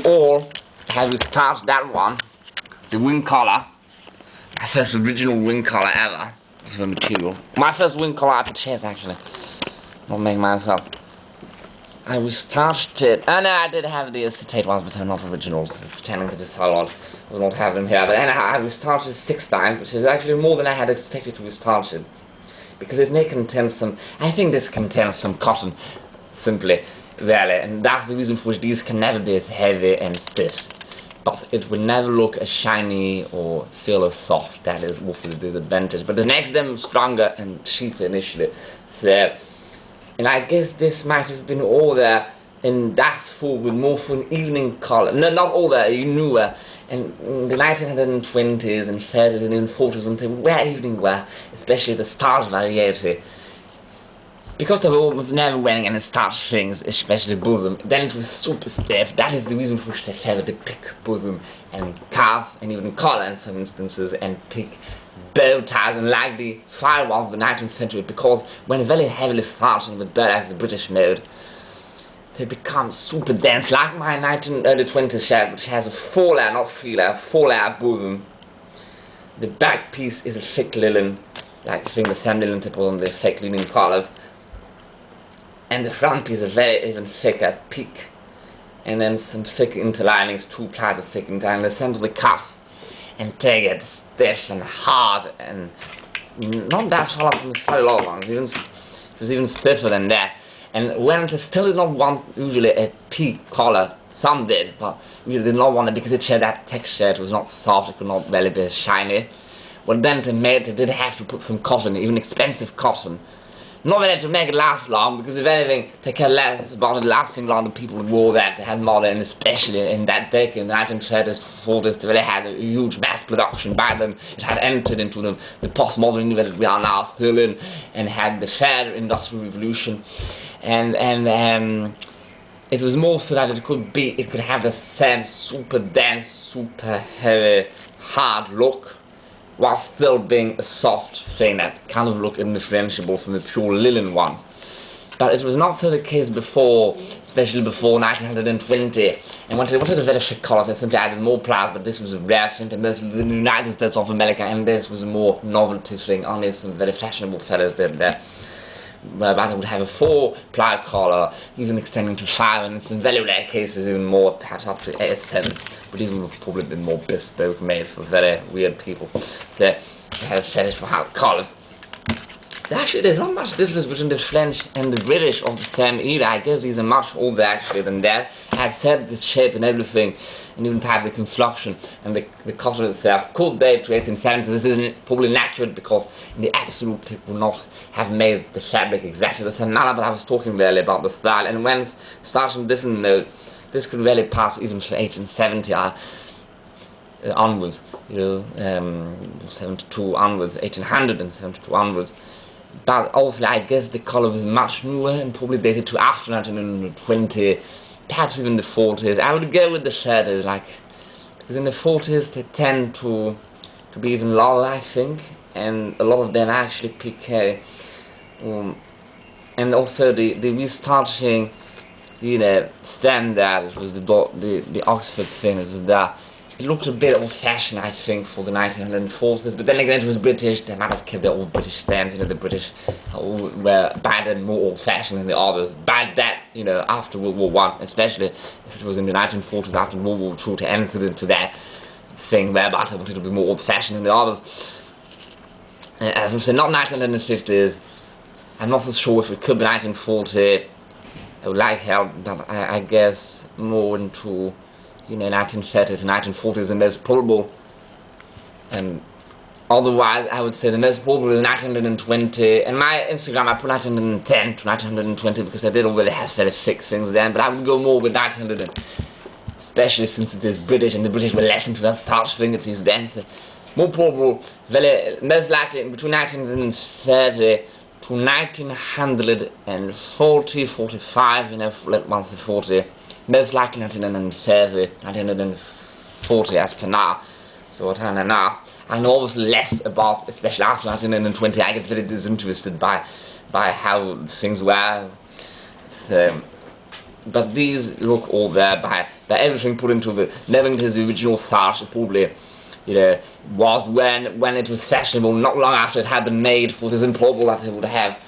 all, I have restarched that one, the wing collar, my first original wing collar ever, of the material. My first wing collar I purchased actually, not make myself. I restarched it, and I did have the acetate ones, but they're not originals, pretending to be solid. I will not have them here, but anyhow, I restarched it 6 times, which is actually more than I had expected to restarch it. Because it may contain some, I think this contains some cotton, simply, really, and that's the reason for which these can never be as heavy and stiff. But it will never look as shiny or feel as soft. That is also the disadvantage. But it makes them stronger and cheaper initially. So, and I guess this might have been older, and that's for with more for an evening color. No, not older, newer. And in the 1920s and 30s and even 40s, when they would wear evening wear, especially the starch variety, because they were almost never wearing any starch things, especially bosom, then it was super stiff. That is the reason for which they favored the pick bosom and calf and even collar in some instances, and thick bow ties and like the firewalls of the 19th century, because when very heavily starching with bird as the British mode, they become super dense, like my early 20s shirt, which has a 4-layer, not 3-layer, 4-layer bosom. The back piece is a thick linen, like the same linen to put on the thick linen collars. And the front piece is very even thicker, peak. And then some thick interlinings, 2 plies of thick interlining, the center of the cuffs. And take it stiff and hard, and not that far off from the cellulose ones, it was even stiffer than that. And when they still did not want usually a peak collar, some did, but we did not want it because it shared that texture, it was not soft, it could not really be shiny. Well, then they did have to put some cotton, even expensive cotton. Not really to make it last long, because if anything, they care less about it lasting long. The people who wore that, they had more, and especially in that decade, in the 1930s, 40s, they really had a huge mass production by them. It had entered into the postmodern era that we are now still in, and had the third industrial revolution. And it was more so that it could have the same super dense, super heavy, hard look, while still being a soft thing that kind of looked indifferentiable from the pure linen ones. But it was not so the case before, especially before 1920. And when they wanted a very thick collar, they simply added more plies, but this was a rare thing, and mostly in the United States of America, and this was a more novelty thing. Only some very fashionable fellas did that. Whereby they would have a 4-ply collar, even extending to 5, and in some very rare cases even more, perhaps up to 7, but even would have probably been more bespoke, made for very weird people. They had a fetish for hard collars. So actually there's not much difference between the French and the British of the same era. I guess these are much older actually than that. I had said the shape and everything, and even perhaps the construction and the cotton itself could date to 1870s. This isn't probably inaccurate because in the absolute it would not have made the fabric exactly the same manner, but I was talking really about the style. And when starting different mode, this could really pass even for 1870 onwards, 72 onwards, 1872 onwards. But also I guess the color was much newer and probably dated to after 1920, perhaps even the 40s. I would go with the 30s, because in the 40s they tend to be even lower, I think, and a lot of them actually piqué. And also the restarching, standard, it was the Oxford thing, it was that. It looked a bit old-fashioned, I think, for the 1940s, but then again it was British. They might have kept their old British stamps, the British were by then more old-fashioned than the others. By that, after World War I, especially if it was in the 1940s after World War II, to enter into that thing whereby they wanted to be more old-fashioned than the others. As I say, not 1950s. I'm not so sure if it could be 1940. I would like help, but I guess more into 1930s and 1940s, the most probable. Otherwise, I would say the most probable is 1920. And my Instagram, I put 1910 to 1920 because I did already have very thick things then. But I would go more with 1900, especially since it is British, and the British were less into that starch thing at least then. So more probable, most likely between 1930 to 1940, 45. Once the 40. Most likely 1930, 1940 as per now. So what I know now. I know obviously less about, especially after 1920, I get very disinterested by how things were. So, but these look all there by that everything put into the, never into the original starch. It probably, you know, was when it was fashionable, not long after it had been made, for it is improbable that they would have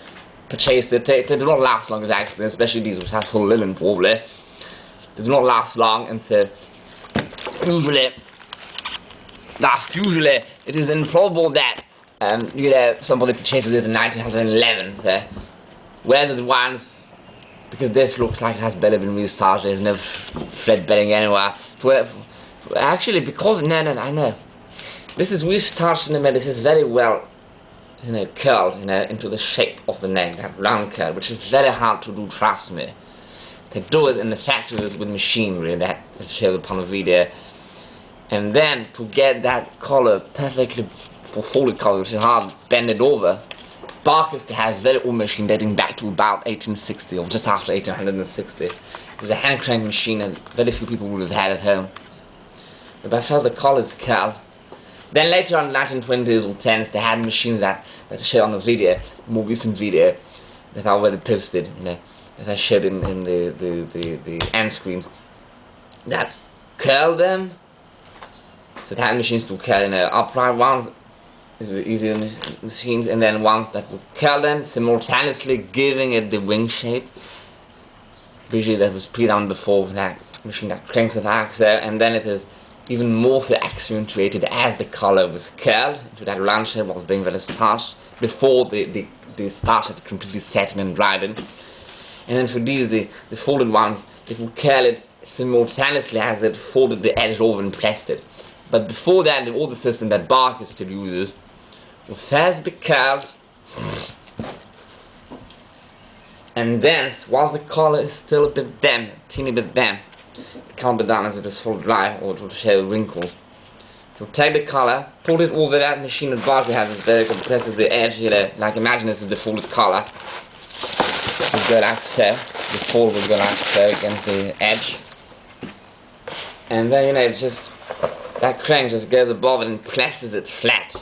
purchased it. They do not last long, as actually, especially these which have full linen, probably. They do not last long, and so usually it is improbable that you know, somebody purchases it in 1911. So, whereas the ones, because this looks like it has better been restarched, there's no thread bedding anywhere. Actually, because I know this is restarched in the middle. This is very well, you know, curled, you know, into the shape of the neck, that round curl, which is very hard to do. Trust me. They do it in the factories with machinery that is shown upon the video, and then to get that collar perfectly for folded collar, which is hard, bend it over. Barkis has very old machine dating back to about 1860 or just after 1860. It's a hand crank machine that very few people would have had at home. But by first the collar is curled. Then later on in the 1920s or 10s, they had machines that I showed on the video, more recent video, that I already posted, you know, that I showed in the end screen, that curl them. So they had machines to curl, you know, upright ones, easier machines, and then ones that would curl them, simultaneously giving it the wing shape. Usually that was pre-done before, that machine that cranks the axle, and then it is even more so accentuated as the collar was curled into that round shape, was being very starched before the starch had completely set and dried in. And then for these, the folded ones, it would curl it simultaneously as it folded the edge over and pressed it. But before that, the older system that Barkis still uses will first be curled, and then, whilst the collar is still a bit damp, a teeny bit damp, it can't be done as it is full dry or it will show wrinkles. So take the collar, pull it over that machine that Barkis has, it compresses the edge here, like imagine this is the folded collar. It will go like so, the fold will go like so against the edge. And then, you know, it's just, that crank just goes above it and presses it flat.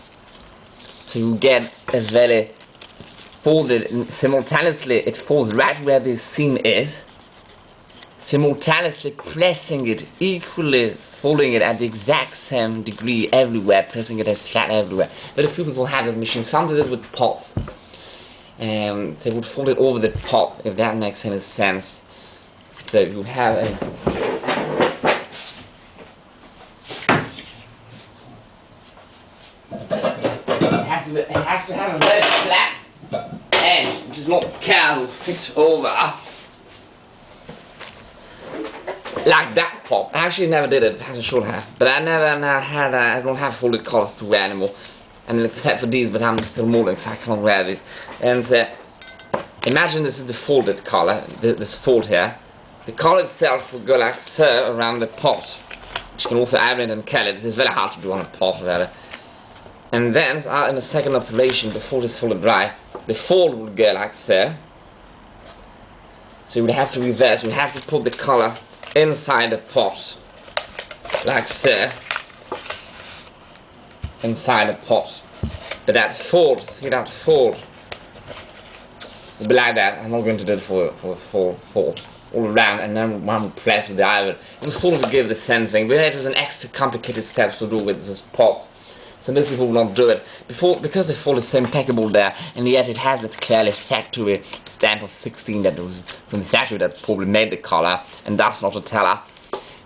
So you get a very folded, and simultaneously it falls right where the seam is, simultaneously pressing it equally, folding it at the exact same degree everywhere, pressing it as flat everywhere. But a few people have a machine, some did it with pots, and they would fold it over the pot, if that makes any sense. So you have a it has to have a very flat edge, which is not curled or flipped over like that pot. I actually never did it, I should have, but I don't have folded collars to wear anymore. I mean, except for these, but I'm still molding, so I can't wear these. And imagine this is the folded collar, this fold here. The collar itself will go like so around the pot, which you can also iron it and curl it. It is very hard to do on a pot, really. And then, in the second operation, before this folded dry, the fold would go like so. So you would have to reverse, you would have to put the collar inside the pot, like so, inside the pot. But that fold, see that fold, will be like that. I'm not going to do it for fold all around, and then one would press with the iron. It will sort of give the same thing, but it was an extra complicated step to do with this pot. So most people will not do it because the fold is so impeccable there, and yet it has that clearly factory stamp of 16 that was from the factory that probably made the collar, and that's not a teller.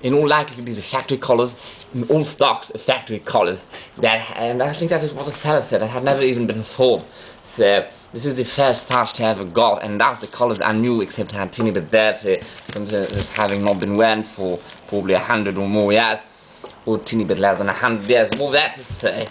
In all likelihood, these are factory collars. In all stocks are factory collars. And I think that is what the seller said. That had never even been sold. So this is the first starch I ever got, and that's the collars I knew, except I had a teeny bit dirty from just having not been worn for probably 100 or more years. Or a teeny bit less than 100 years. Well, that to say,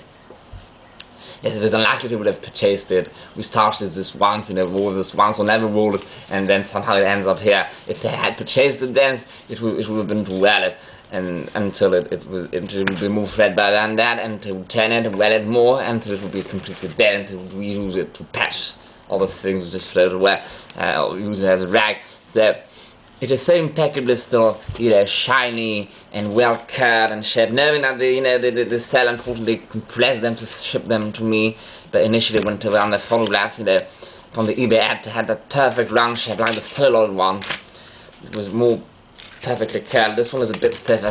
yes, it is unlikely they would have purchased it. We started this once, and they wore this once, or never wore it, and then somehow it ends up here. If they had purchased it then, it would have been to wear it, and until it would be more thread by than that, and they would turn it and wear it more, until it would be completely dead, and they would reuse it to patch other things, just throw it away, or use it as a rag. So, it is so impeccably still, you know, shiny and well cut and shaped. Knowing that the seller unfortunately compressed them to ship them to me, but initially when they were on the photographs, you know, from the eBay ad, they had that perfect round shape like the celluloid one. It was more perfectly curled. This one is a bit stiff.